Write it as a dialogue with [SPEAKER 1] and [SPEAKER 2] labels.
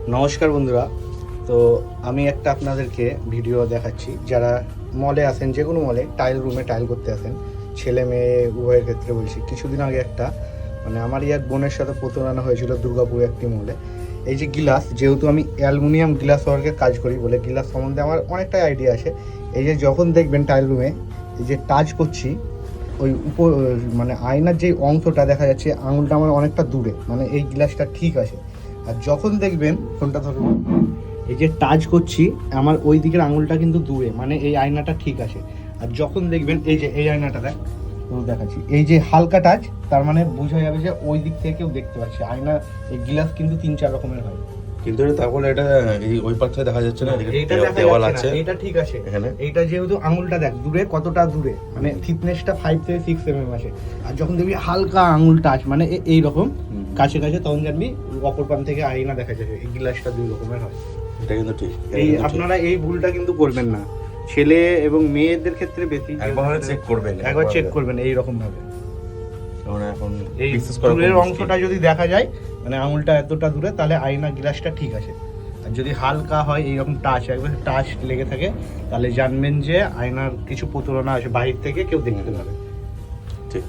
[SPEAKER 1] নমস্কার বন্ধুরা। তো আমি একটা আপনাদেরকে ভিডিও দেখাচ্ছি, যারা মলে আসেন, যে কোনো মলে টাইল রুমে টাইল করতে আসেন, ছেলে মেয়ে উভয়ের ক্ষেত্রে বলছি। কিছুদিন আগে একটা আমারই এক বোনের সাথে প্রতারণা হয়েছিল দুর্গাপুরে একটি মলে। এই যে গিলাস, যেহেতু আমি অ্যালুমিনিয়াম গ্লাস ওয়ার্কের কাজ করি বলে গিলাস সম্বন্ধে আমার অনেকটাই আইডিয়া আছে। এই যে যখন দেখবেন টাইল রুমে এই যে টাচ করছি, ওই উপর আয়নার যে অংশটা দেখা যাচ্ছে আঙুলটা আমার অনেকটা দূরে, এই গ্লাসটা ঠিক আছে। আর যখন দেখবেন ফোনটা ধরুন, এই যে টাচ করছি আমার ওই দিকের আঙুলটা কিন্তু দূরে, এই আয়নাটা ঠিক আছে। আর যখন দেখবেন এই যে এই আয়নাটা দেখাচ্ছি, এই যে হালকা টাচ, তার বোঝা যাবে যে ওই দিক থেকে কেউ দেখতে পাচ্ছে। আয়না এই গ্লাস কিন্তু 3-4 রকমের হয়,
[SPEAKER 2] কিন্তু তারপরে এটা এই ওই পাশ থেকে দেখা যাচ্ছে না,
[SPEAKER 1] এইটা
[SPEAKER 2] দেওয়াল আছে,
[SPEAKER 1] এটা ঠিক আছে।
[SPEAKER 2] এখানে
[SPEAKER 1] এইটা যেহেতু আঙুলটা দেখ দূরে, কতটা দূরে, থিকনেসটা 5 থেকে 6 mm আছে। আর যখন দেখবি হালকা আঙুল টাচ এই রকম কাছে কাছে, তখন জানবি অপর প্রান্ত থেকে আয়না দেখা যাবে। এই গ্লাসটা 2 রকমের হয়।
[SPEAKER 2] এটা কিন্তু ঠিক।
[SPEAKER 1] এই আপনারা এই ভুলটা কিন্তু করবেন না, ছেলে এবং মেয়েদের ক্ষেত্রে বেশি।
[SPEAKER 2] একবার চেক করবেন,
[SPEAKER 1] একবার চেক করবেন এই রকম ভাবে।
[SPEAKER 2] কারণ এখন
[SPEAKER 1] এই দূরের অংশটা যদি দেখা যায়, আঙুলটা এতটা দূরে, তাহলে আয়না গ্লাসটা ঠিক আছে। আর যদি হালকা হয় এইরকম টাচ, একবার টাচ লেগে থাকে, তাহলে জানবেন যে আয়নার কিছু প্রতারণা আছে, বাহির থেকে কেউ দেখতে পাবে।
[SPEAKER 2] ঠিক।